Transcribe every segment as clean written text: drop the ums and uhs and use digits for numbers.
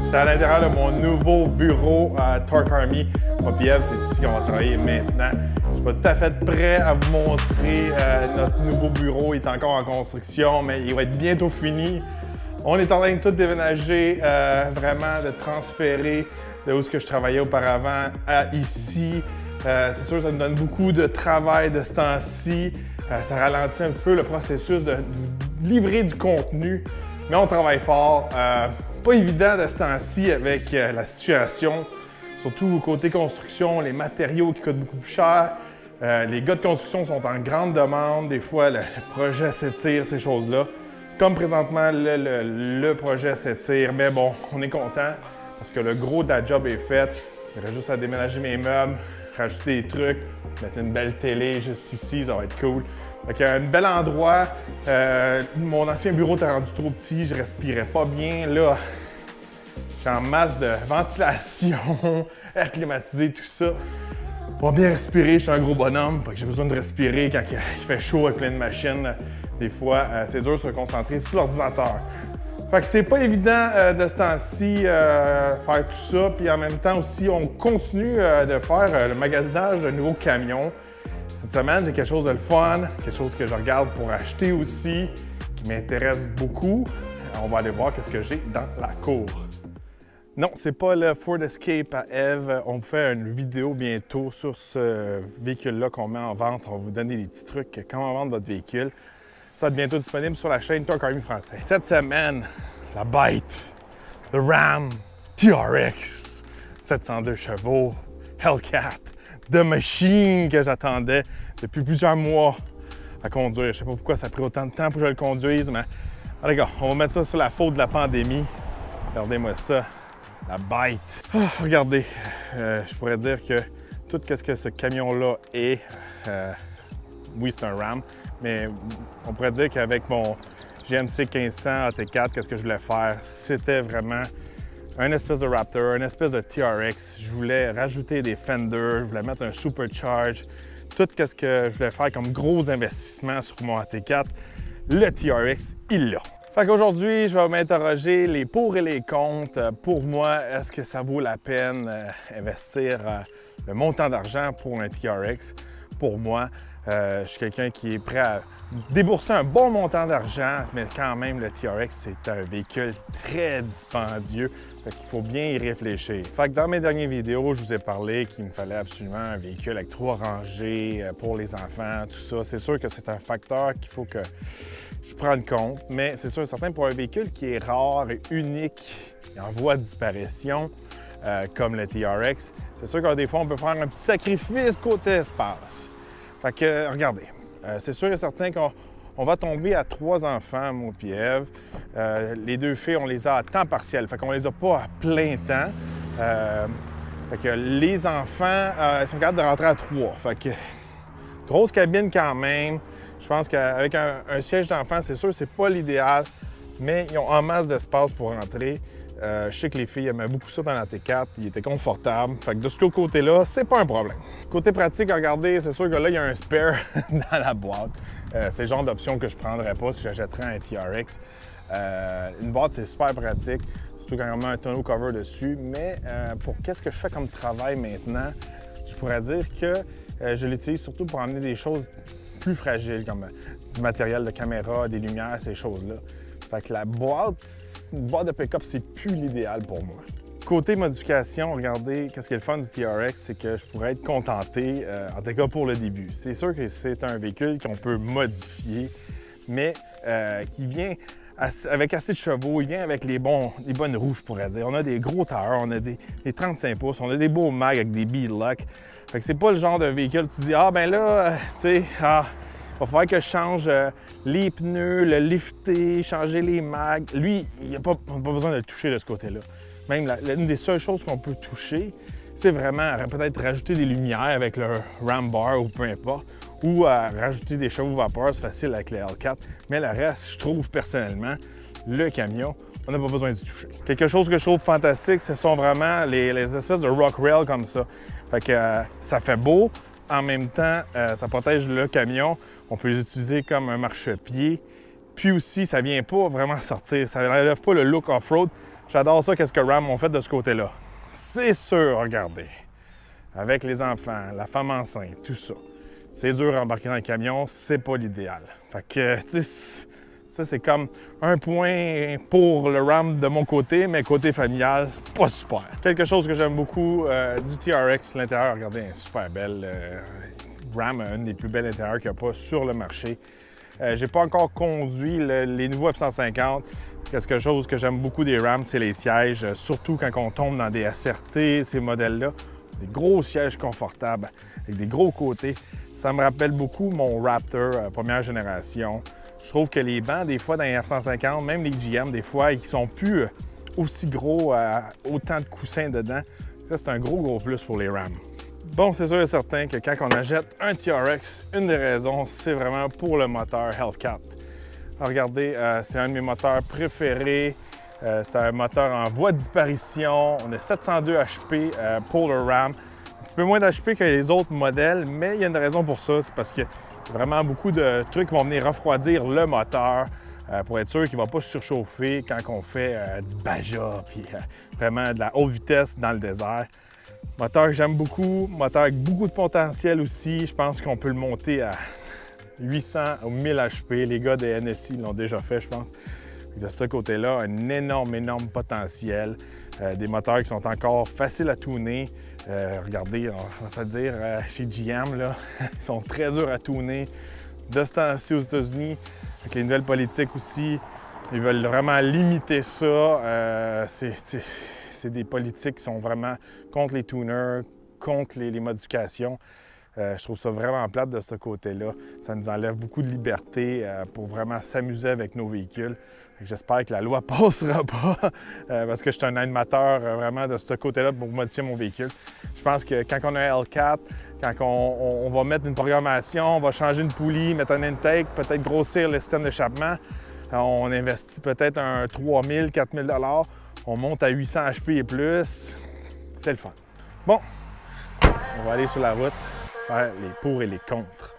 C'est à l'intérieur de mon nouveau bureau à Torque Army. Moi puis Eve, c'est ici qu'on va travailler maintenant. Je suis pas tout à fait prêt à vous montrer notre nouveau bureau. Il est encore en construction, mais il va être bientôt fini. On est en train de tout déménager, vraiment de transférer de où je travaillais auparavant à ici. C'est sûr que ça nous donne beaucoup de travail de ce temps-ci. Ça ralentit un petit peu le processus de livrer du contenu, mais on travaille fort. Pas évident de ce temps-ci avec la situation, surtout côté construction, les matériaux qui coûtent beaucoup plus cher. Les gars de construction sont en grande demande. Des fois, le projet s'étire, ces choses-là. Comme présentement, le projet s'étire, mais bon, on est content parce que le gros de la job est fait. Il reste juste à déménager mes meubles, rajouter des trucs, mettre une belle télé juste ici, ça va être cool. Fait un bel endroit. Mon ancien bureau était rendu trop petit, je respirais pas bien. Là, j'ai en masse de ventilation, air climatisé, tout ça. Pour bien respirer, je suis un gros bonhomme, fait que j'ai besoin de respirer quand il fait chaud avec plein de machines. Des fois, c'est dur de se concentrer sur l'ordinateur. Fait que c'est pas évident de ce temps-ci faire tout ça. Puis en même temps aussi, on continue de faire le magasinage de nouveaux camions. Cette semaine, j'ai quelque chose de le fun, quelque chose que je regarde pour acheter aussi, qui m'intéresse beaucoup. On va aller voir qu'est-ce que j'ai dans la cour. Non, c'est pas le Ford Escape à Eve. On fait une vidéo bientôt sur ce véhicule-là qu'on met en vente. On va vous donner des petits trucs, comment vendre votre véhicule. Ça va être bientôt disponible sur la chaîne Torque Army français. Cette semaine, la bête, le Ram TRX 702 chevaux, Hellcat, de machine que j'attendais depuis plusieurs mois à conduire. Je sais pas pourquoi ça a pris autant de temps pour que je le conduise, mais allez gars, on va mettre ça sur la faute de la pandémie. Regardez-moi ça, la bête. Oh, regardez, je pourrais dire que tout ce que ce camion-là est, oui c'est un Ram, mais on pourrait dire qu'avec mon GMC 1500 AT4, qu'est-ce que je voulais faire? C'était vraiment un espèce de Raptor, un espèce de TRX. Je voulais rajouter des fenders, je voulais mettre un supercharge. Tout ce que je voulais faire comme gros investissement sur mon AT4, le TRX, il l'a. Fait qu'aujourd'hui, je vais m'interroger les pour et les contre. Pour moi, est-ce que ça vaut la peine d'investir le montant d'argent pour un TRX? Pour moi, je suis quelqu'un qui est prêt à débourser un bon montant d'argent, mais quand même, le TRX, c'est un véhicule très dispendieux. Fait qu'il faut bien y réfléchir. Fait que dans mes dernières vidéos, je vous ai parlé qu'il me fallait absolument un véhicule avec 3 rangées pour les enfants, tout ça. C'est sûr que c'est un facteur qu'il faut que je prenne compte, mais c'est sûr et certain pour un véhicule qui est rare et unique et en voie de disparition, comme le TRX, c'est sûr que des fois, on peut faire un petit sacrifice côté espace. Fait que, regardez, c'est sûr et certain qu'on va tomber à 3 enfants, moi et Eve. Les 2 filles, on les a à temps partiel, fait qu'on les a pas à plein temps. Fait que les enfants, ils sont capables de rentrer à 3. Fait que, grosse cabine quand même. Je pense qu'avec un siège d'enfant, c'est sûr, c'est pas l'idéal, mais ils ont en masse d'espace pour rentrer. Je sais que les filles aimaient beaucoup ça dans la T4, il était confortable. Fait que de ce côté-là, c'est pas un problème. Côté pratique, regardez, c'est sûr que là, il y a un spare dans la boîte. C'est le genre d'option que je prendrais pas si j'achèterais un TRX. Une boîte, c'est super pratique, surtout quand on met un tonneau cover dessus. Mais pour qu'est-ce que je fais comme travail maintenant, je pourrais dire que je l'utilise surtout pour emmener des choses plus fragiles, comme du matériel de caméra, des lumières, ces choses-là. Fait que la boîte, une boîte de pick-up, c'est plus l'idéal pour moi. Côté modification, regardez, qu'est-ce qui est le fun du TRX, c'est que je pourrais être contenté, en tout cas pour le début. C'est sûr que c'est un véhicule qu'on peut modifier, mais qui vient avec assez de chevaux, il vient avec les bonnes roues, je pourrais dire. On a des gros tailleurs, on a des 35 pouces, on a des beaux mags avec des beadlocks. Fait que c'est pas le genre de véhicule où tu dis « Ah, ben là, tu sais, il va falloir que je change les pneus, le lifter, changer les mags. » Lui, on n'a pas besoin de le toucher de ce côté-là. Même une des seules choses qu'on peut toucher, c'est vraiment peut-être rajouter des lumières avec le Ram Bar ou peu importe, ou rajouter des chevaux vapeur, c'est facile avec le L4. Mais le reste, je trouve personnellement, le camion, on n'a pas besoin d'y toucher. Quelque chose que je trouve fantastique, ce sont vraiment les espèces de rock rail comme ça. Fait que ça fait beau, en même temps, ça protège le camion. On peut les utiliser comme un marchepied. Puis aussi, ça ne vient pas vraiment sortir. Ça n'enlève pas le look off-road, J'adore ça, qu'est-ce que Ram ont fait de ce côté-là. C'est sûr, regardez, avec les enfants, la femme enceinte, tout ça. C'est dur à embarquer dans le camion, c'est pas l'idéal. Fait que, tu sais, ça c'est comme un point pour le Ram de mon côté, mais côté familial, c'est pas super. Quelque chose que j'aime beaucoup du TRX, l'intérieur, regardez, elle est super belle. Ram a une des plus belles intérieurs qu'il n'y a pas sur le marché. J'ai pas encore conduit les nouveaux F-150. Quelque chose que j'aime beaucoup des Rams, c'est les sièges, surtout quand on tombe dans des SRT, ces modèles-là. Des gros sièges confortables, avec des gros côtés. Ça me rappelle beaucoup mon Raptor première génération. Je trouve que les bancs, des fois, dans les F-150, même les GM, des fois, ils sont plus aussi gros, autant de coussins dedans. Ça, c'est un gros plus pour les Rams. Bon, c'est sûr et certain que quand on achète un TRX, une des raisons, c'est vraiment pour le moteur Hellcat. Alors, regardez, c'est un de mes moteurs préférés. C'est un moteur en voie de disparition. On a 702 HP pour le Ram. Un petit peu moins d'HP que les autres modèles, mais il y a une raison pour ça. C'est parce qu'il y a vraiment beaucoup de trucs qui vont venir refroidir le moteur pour être sûr qu'il ne va pas surchauffer quand on fait du Baja, puis vraiment de la haute vitesse dans le désert. Moteur que j'aime beaucoup, moteur avec beaucoup de potentiel aussi. Je pense qu'on peut le monter à 800 ou 1000 HP. Les gars de NSI l'ont déjà fait, je pense. De ce côté-là, un énorme potentiel. Des moteurs qui sont encore faciles à tuner. Regardez, on va se dire, chez GM, là, ils sont très durs à tuner. De ce temps-ci aux États-Unis, avec les nouvelles politiques aussi, ils veulent vraiment limiter ça. C'est des politiques qui sont vraiment contre les tuners, contre les modifications. Je trouve ça vraiment plate de ce côté-là. Ça nous enlève beaucoup de liberté pour vraiment s'amuser avec nos véhicules. J'espère que la loi passera pas parce que je suis un animateur vraiment de ce côté-là pour modifier mon véhicule. Je pense que quand on a un Hellcat, quand on va mettre une programmation, on va changer une poulie, mettre un intake, peut-être grossir le système d'échappement, on investit peut-être un 3 000, 4 000 $, on monte à 800 HP et plus. C'est le fun. Bon, on va aller sur la route faire les pour et les contre.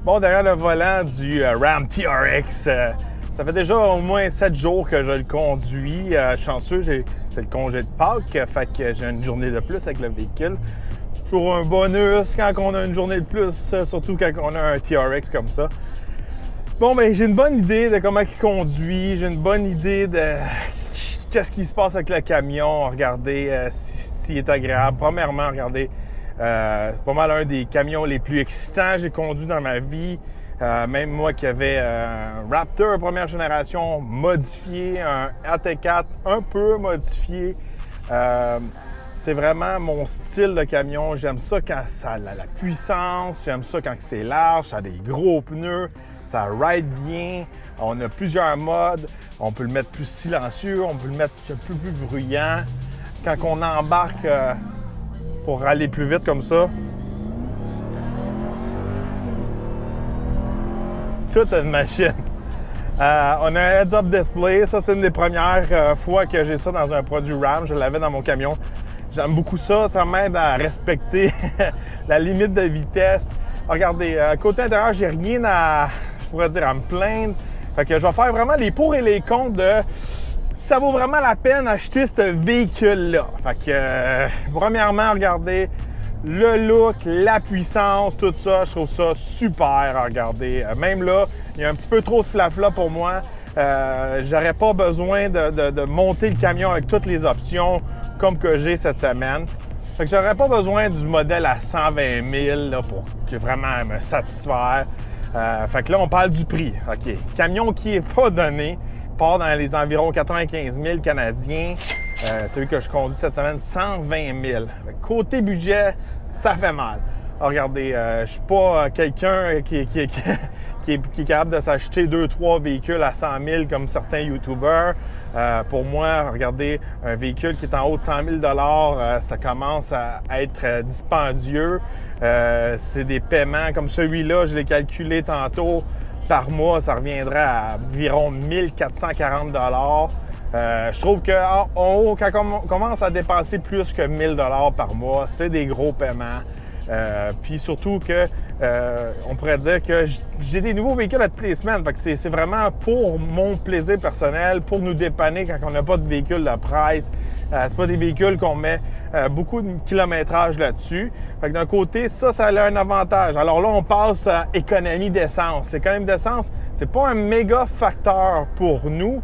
Bon, derrière le volant du Ram TRX, ça fait déjà au moins 7 jours que je le conduis. Chanceux, c'est le congé de Pâques, fait que j'ai une journée de plus avec le véhicule. Toujours un bonus quand on a une journée de plus, surtout quand on a un TRX comme ça. Bon, ben j'ai une bonne idée de comment il conduit, j'ai une bonne idée de qu'est-ce qui se passe avec le camion. Regardez s'il est agréable. Premièrement, regardez, c'est pas mal un des camions les plus excitants que j'ai conduit dans ma vie. Même moi qui avais un Raptor première génération modifié, un AT4 un peu modifié. C'est vraiment mon style de camion. J'aime ça quand ça a la puissance, j'aime ça quand c'est large, ça a des gros pneus, ça ride bien. On a plusieurs modes. On peut le mettre plus silencieux, on peut le mettre un peu plus bruyant. Quand on embarque pour aller plus vite comme ça, toute une machine. On a un heads-up display. Ça, c'est une des premières fois que j'ai ça dans un produit Ram. Je l'avais dans mon camion. J'aime beaucoup ça. Ça m'aide à respecter la limite de vitesse. Regardez, côté intérieur, j'ai rien à, je pourrais dire, à me plaindre. Fait que je vais faire vraiment les pour et les contre de ça vaut vraiment la peine d'acheter ce véhicule-là. Fait que, premièrement, regardez le look, la puissance, tout ça, je trouve ça super à regarder. Même là, il y a un petit peu trop de flafla pour moi. J'aurais pas besoin de monter le camion avec toutes les options comme que j'ai cette semaine. Fait que j'aurais pas besoin du modèle à 120 000 là, pour vraiment me satisfaire. Fait que là, on parle du prix. OK. Camion qui n'est pas donné part dans les environs 95 000 canadiens. Celui que je conduis cette semaine, 120 000. Côté budget, ça fait mal. Alors, regardez, je ne suis pas quelqu'un qui est capable de s'acheter 2-3 véhicules à 100 000 comme certains YouTubers. Pour moi, regardez, un véhicule qui est en haut de 100 000 ça commence à être dispendieux. C'est des paiements comme celui-là, je l'ai calculé tantôt. Par mois, ça reviendrait à environ 1440 $. Je trouve qu'en haut, quand on commence à dépenser plus que 1000 $ par mois, c'est des gros paiements. Puis surtout que on pourrait dire que j'ai des nouveaux véhicules à toutes les semaines. Fait que c'est vraiment pour mon plaisir personnel, pour nous dépanner quand on n'a pas de véhicule de presse. C'est pas des véhicules qu'on met beaucoup de kilométrage là-dessus. Fait que d'un côté, ça a un avantage. Alors là, on passe à économie d'essence. L'économie d'essence, c'est pas un méga facteur pour nous.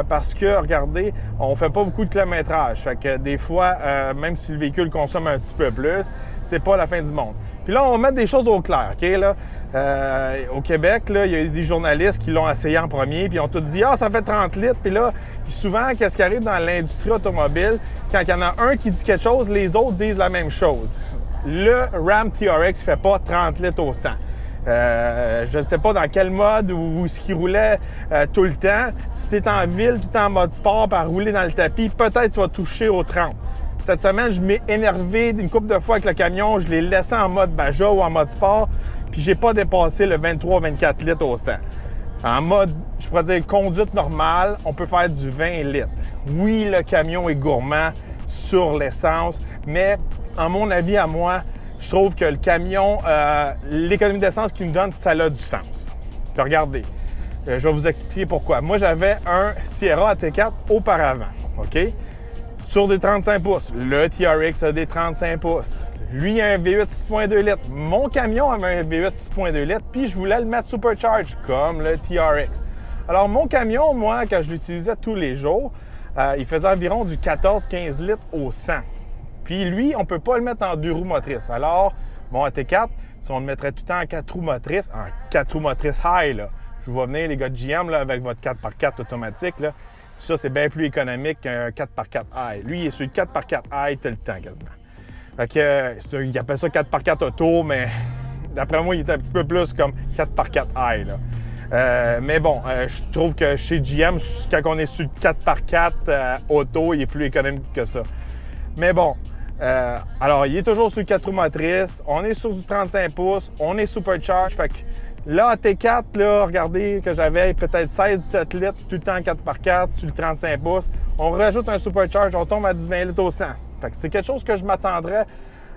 Parce que, regardez, on fait pas beaucoup de kilométrage. Fait que des fois, même si le véhicule consomme un petit peu plus, c'est pas la fin du monde. Puis là, on va mettre des choses au clair, OK? Là, au Québec, là, il y a des journalistes qui l'ont essayé en premier, puis ils ont tous dit « Ah, ça fait 30 litres! » Puis là, souvent, qu'est-ce qui arrive dans l'industrie automobile? Quand il y en a un qui dit quelque chose, les autres disent la même chose. Le Ram TRX ne fait pas 30 litres au 100. Je ne sais pas dans quel mode ou ce qui roulait tout le temps. Si tu es en ville, tout en mode sport, par rouler dans le tapis, peut-être tu vas toucher au 30. Cette semaine, je m'ai énervé une couple de fois avec le camion. Je l'ai laissé en mode Baja ou en mode sport, puis j'ai pas dépassé le 23-24 litres au 100. En mode, je pourrais dire, conduite normale, on peut faire du 20 litres. Oui, le camion est gourmand sur l'essence, mais en mon avis à moi, je trouve que le camion, l'économie d'essence qu'il me donne, ça a du sens. Puis regardez, je vais vous expliquer pourquoi. Moi, j'avais un Sierra AT4 auparavant, OK? Sur des 35 pouces. Le TRX a des 35 pouces. Lui, il a un V8 6.2 litres. Mon camion avait un V8 6.2 litres, puis je voulais le mettre supercharge, comme le TRX. Alors, mon camion, moi, quand je l'utilisais tous les jours, il faisait environ du 14-15 litres au 100. Puis lui, on ne peut pas le mettre en 2 roues motrices. Alors, mon AT4, si on le mettrait tout le temps en 4 roues motrices, en 4 roues motrices high, là, je vous vois venir, les gars de GM, là, avec votre 4x4 automatique, là, ça, c'est bien plus économique qu'un 4x4 high. Lui, il est sur le 4x4 high tout le temps, quasiment. Fait que, il appelle ça 4x4 auto, mais d'après moi, il est un petit peu plus comme 4x4 high, là. Mais bon, je trouve que chez GM, quand on est sur le 4x4 auto, il est plus économique que ça. Mais bon, alors, il est toujours sur 4 roues motrices, on est sur du 35 pouces, on est supercharge, fait que là, T4, là, regardez que j'avais peut-être 16-17 litres tout le temps 4x4 sur le 35 pouces, on rajoute un supercharge, on tombe à du 20 litres au 100. Fait que c'est quelque chose que je m'attendrais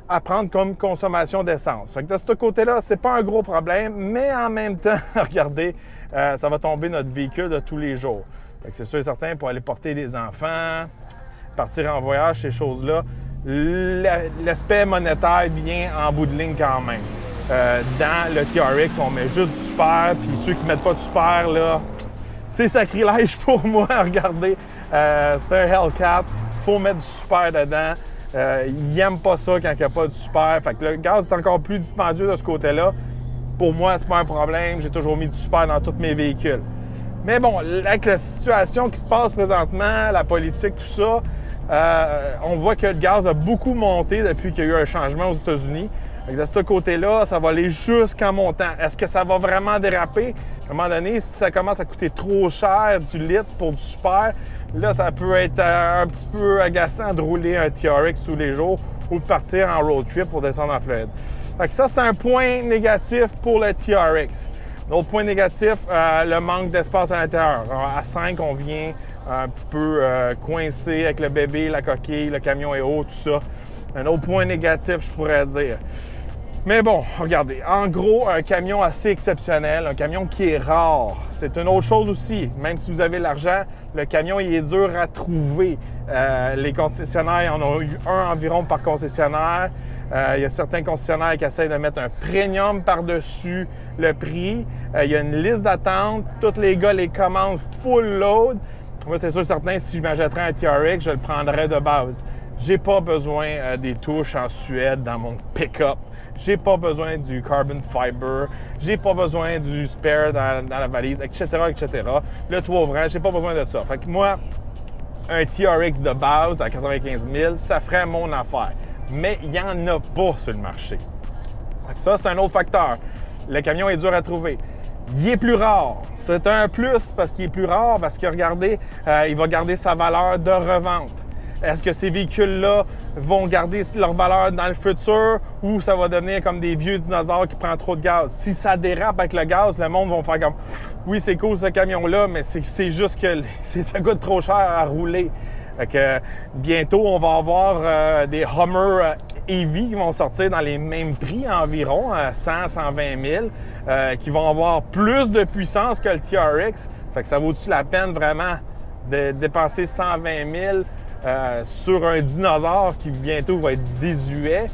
à prendre comme consommation d'essence. Fait que de ce côté-là, c'est pas un gros problème, mais en même temps, regardez, ça va tomber notre véhicule de tous les jours. Fait que c'est sûr et certain, pour aller porter les enfants, partir en voyage, ces choses-là, l'aspect monétaire vient en bout de ligne quand même. Dans le TRX, on met juste du super, puis ceux qui ne mettent pas de super, là, c'est sacrilège pour moi. Regardez, c'est un Hellcat, il faut mettre du super dedans. Ils n'aiment pas ça quand il n'y a pas de super. Fait que le gaz est encore plus dispendieux de ce côté-là. Pour moi, c'est pas un problème. J'ai toujours mis du super dans tous mes véhicules. Mais bon, avec la situation qui se passe présentement, la politique, tout ça, on voit que le gaz a beaucoup monté depuis qu'il y a eu un changement aux États-Unis. De ce côté-là, ça va aller jusqu'en montant. Est-ce que ça va vraiment déraper? À un moment donné, si ça commence à coûter trop cher du litre pour du super, là, ça peut être un petit peu agaçant de rouler un TRX tous les jours ou de partir en road trip pour descendre en Floride. Fait que ça, c'est un point négatif pour le TRX. L'autre point négatif, le manque d'espace à l'intérieur. À 5, on vient un petit peu coincé avec le bébé, la coquille, le camion est haut, tout ça. Un autre point négatif, je pourrais dire. Mais bon, regardez, en gros, un camion assez exceptionnel, un camion qui est rare. C'est une autre chose aussi. Même si vous avez l'argent, le camion, il est dur à trouver. Les concessionnaires en ont eu un environ par concessionnaire. Il y a certains concessionnaires qui essaient de mettre un premium par-dessus le prix. Il y a une liste d'attente. Tous les gars les commandent full load. Moi, c'est sûr certain, si je m'achèterais un TRX, je le prendrais de base. J'ai pas besoin des touches en Suède dans mon pick-up. J'ai pas besoin du carbon fiber. J'ai pas besoin du spare dans la valise, etc., etc. Le toit ouvrant, j'ai pas besoin de ça. Fait que moi, un TRX de base à 95 000, ça ferait mon affaire. Mais il n'y en a pas sur le marché. Fait que ça, c'est un autre facteur. Le camion est dur à trouver. Il est plus rare. C'est un plus parce qu'il est plus rare, parce que regardez, il va garder sa valeur de revente. Est-ce que ces véhicules-là vont garder leur valeur dans le futur ou ça va devenir comme des vieux dinosaures qui prennent trop de gaz? Si ça dérape avec le gaz, le monde va faire comme « Oui, c'est cool ce camion-là, mais c'est juste que ça coûte trop cher à rouler. » Fait que bientôt, on va avoir des Hummer EV qui vont sortir dans les mêmes prix environ, 100, 120 000, qui vont avoir plus de puissance que le TRX. Fait que ça vaut-tu la peine vraiment de dépenser 120 000 sur un dinosaure qui bientôt va être désuet,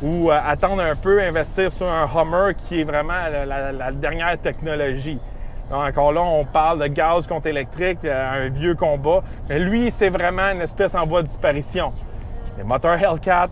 ou attendre un peu, investir sur un Hummer qui est vraiment la dernière technologie. Donc, encore là, on parle de gaz contre électrique, un vieux combat, mais lui, c'est vraiment une espèce en voie de disparition. Les moteurs Hellcat,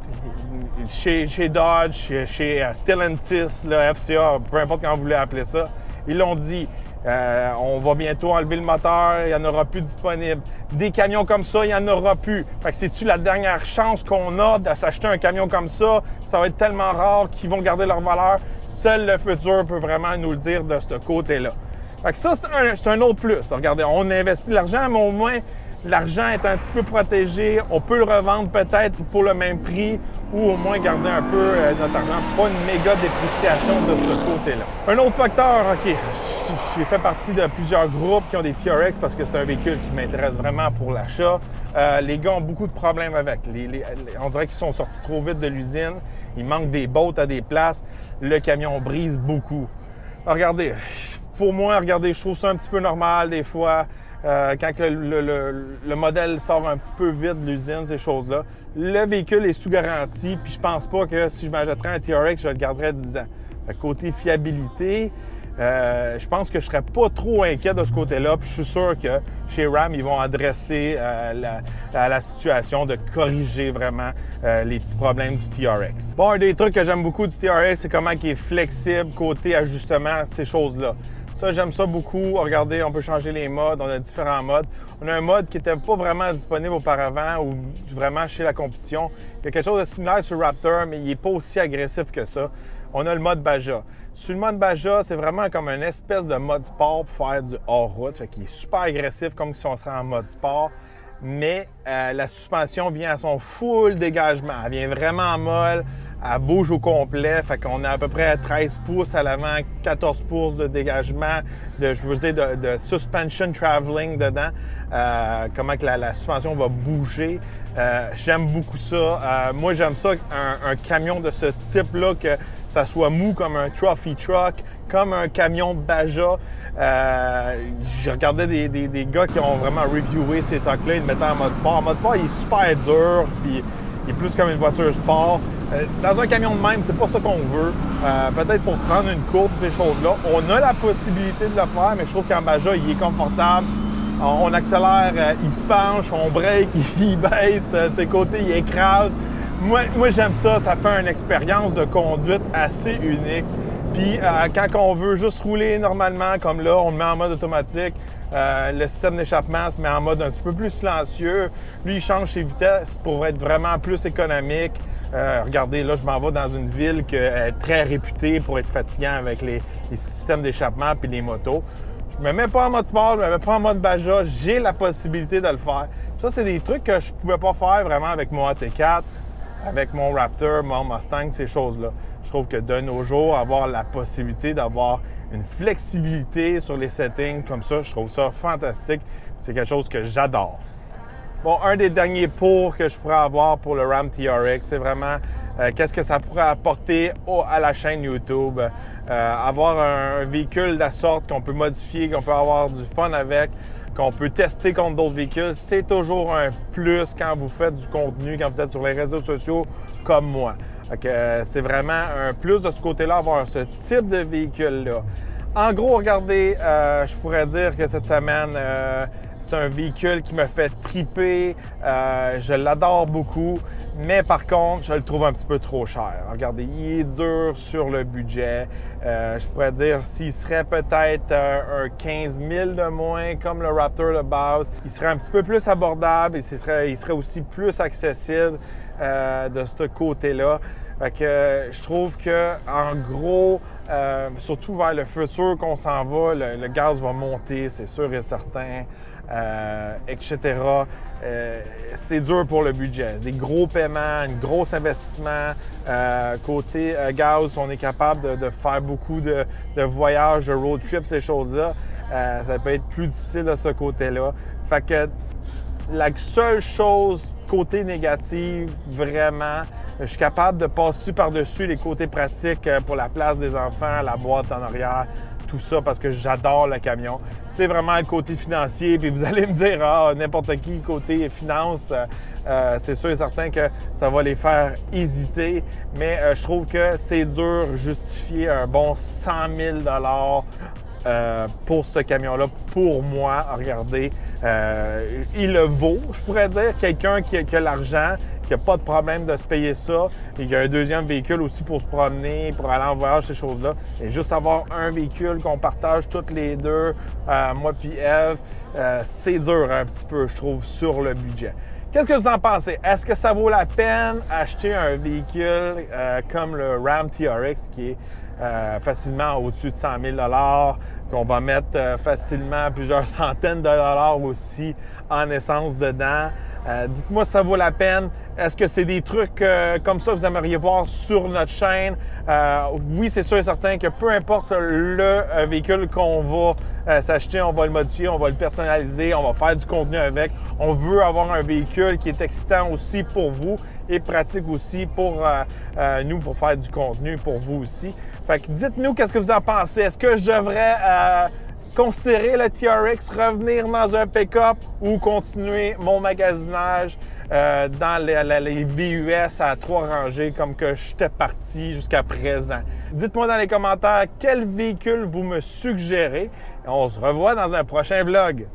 chez Dodge, chez Stellantis, là, FCA, peu importe comment vous voulez appeler ça, ils l'ont dit. On va bientôt enlever le moteur, il n'y en aura plus disponible. Des camions comme ça, il n'y en aura plus. Fait que c'est-tu la dernière chance qu'on a de s'acheter un camion comme ça? Ça va être tellement rare qu'ils vont garder leur valeur. Seul le futur peut vraiment nous le dire de ce côté-là. Fait que ça, c'est un autre plus. Regardez, on investit l'argent, mais au moins, l'argent est un petit peu protégé. On peut le revendre peut-être pour le même prix ou au moins garder un peu notre argent. Pas une méga dépréciation de ce côté-là. Un autre facteur, OK, j'ai fait partie de plusieurs groupes qui ont des TRX parce que c'est un véhicule qui m'intéresse vraiment pour l'achat. Les gars ont beaucoup de problèmes avec. On dirait qu'ils sont sortis trop vite de l'usine. Il manque des bottes à des places. Le camion brise beaucoup. Regardez, pour moi, regardez, je trouve ça un petit peu normal des fois. Quand le modèle sort un petit peu vite de l'usine, ces choses-là. Le véhicule est sous garantie, puis je pense pas que si je m'achèterais un TRX, je le garderais 10 ans. Côté fiabilité, je pense que je serais pas trop inquiet de ce côté-là, puis je suis sûr que chez Ram, ils vont adresser la situation de corriger vraiment les petits problèmes du TRX. Bon, un des trucs que j'aime beaucoup du TRX, c'est comment il est flexible côté ajustement, ces choses-là. Ça, j'aime ça beaucoup. Regardez, on peut changer les modes. On a différents modes. On a un mode qui n'était pas vraiment disponible auparavant ou vraiment chez la compétition. Il y a quelque chose de similaire sur Raptor, mais il n'est pas aussi agressif que ça. On a le mode Baja. Sur le mode Baja, c'est vraiment comme une espèce de mode sport pour faire du hors-route. Fait qu'il est super agressif, comme si on serait en mode sport. Mais la suspension vient à son full dégagement. Elle vient vraiment molle. Elle bouge au complet, fait qu'on a à peu près 13 pouces à l'avant, 14 pouces de dégagement, de suspension traveling dedans, comment que la suspension va bouger. J'aime beaucoup ça. Moi, j'aime ça, un camion de ce type-là, que ça soit mou comme un trophy truck, comme un camion Baja. Je regardais des gars qui ont vraiment reviewé ces trucks-là, ils le mettaient en mode sport. En mode sport, il est super dur, puis il est plus comme une voiture sport. Dans un camion de même, c'est pas ça qu'on veut. Peut-être pour prendre une courbe, ces choses-là. On a la possibilité de le faire, mais je trouve qu'en Baja, il est confortable. On accélère, il se penche, on break, il baisse, ses côtés, il écrase. Moi j'aime ça. Ça fait une expérience de conduite assez unique. Puis quand on veut juste rouler normalement, comme là, on le met en mode automatique. Le système d'échappement se met en mode un petit peu plus silencieux. Lui, il change ses vitesses pour être vraiment plus économique. Regardez, là, je m'en vais dans une ville qui est très réputée pour être fatigant avec les systèmes d'échappement puis les motos. Je me mets pas en mode sport, je me mets pas en mode Baja. J'ai la possibilité de le faire. Ça, c'est des trucs que je pouvais pas faire vraiment avec mon AT4, avec mon Raptor, mon Mustang, ces choses-là. Je trouve que de nos jours, avoir la possibilité d'avoir une flexibilité sur les settings comme ça, je trouve ça fantastique. C'est quelque chose que j'adore. Bon, un des derniers pours que je pourrais avoir pour le Ram TRX, c'est vraiment qu'est-ce que ça pourrait apporter à la chaîne YouTube. Avoir un véhicule de la sorte qu'on peut modifier, qu'on peut avoir du fun avec, qu'on peut tester contre d'autres véhicules, c'est toujours un plus quand vous faites du contenu, quand vous êtes sur les réseaux sociaux comme moi. C'est vraiment un plus de ce côté-là, avoir ce type de véhicule-là. En gros, regardez, je pourrais dire que cette semaine, c'est un véhicule qui me fait triper. Je l'adore beaucoup, mais par contre, je le trouve un petit peu trop cher. Regardez, il est dur sur le budget. Je pourrais dire s'il serait peut-être un 15 000 de moins, comme le Raptor de base, il serait un petit peu plus abordable et il serait aussi plus accessible de ce côté-là. Fait que je trouve que, en gros, surtout vers le futur qu'on s'en va, le gaz va monter, c'est sûr et certain, etc. C'est dur pour le budget. Des gros paiements, un gros investissement. Côté gaz, on est capable de faire beaucoup de voyages, de road trips, ces choses-là. Ça peut être plus difficile de ce côté-là. Fait que La seule chose, côté négatif, vraiment, je suis capable de passer par-dessus les côtés pratiques pour la place des enfants, la boîte en arrière, tout ça, parce que j'adore le camion. C'est vraiment le côté financier, puis vous allez me dire, ah, n'importe qui, côté finance, c'est sûr et certain que ça va les faire hésiter, mais je trouve que c'est dur de justifier un bon 100 000 pour ce camion-là, pour moi. Regardez, il le vaut, je pourrais dire. Quelqu'un qui a l'argent, qui n'a pas de problème de se payer ça, et qui a un deuxième véhicule aussi pour se promener, pour aller en voyage, ces choses-là. Et juste avoir un véhicule qu'on partage toutes les deux, moi puis Eve, c'est dur un petit peu, je trouve, sur le budget. Qu'est-ce que vous en pensez? Est-ce que ça vaut la peine acheter un véhicule comme le Ram TRX qui est facilement au-dessus de 100 000 $, qu'on va mettre facilement plusieurs centaines de dollars aussi en essence dedans? Dites-moi si ça vaut la peine. Est-ce que c'est des trucs comme ça que vous aimeriez voir sur notre chaîne? Oui, c'est sûr et certain que peu importe le véhicule qu'on va s'acheter, on va le modifier, on va le personnaliser, on va faire du contenu avec. On veut avoir un véhicule qui est excitant aussi pour vous et pratique aussi pour nous, pour faire du contenu pour vous aussi. Fait que dites-nous qu'est-ce que vous en pensez. Est-ce que je devrais considérer le TRX, revenir dans un pick-up ou continuer mon magasinage dans les VUS à 3 rangées comme que j'étais parti jusqu'à présent? Dites-moi dans les commentaires quel véhicule vous me suggérez. On se revoit dans un prochain vlog.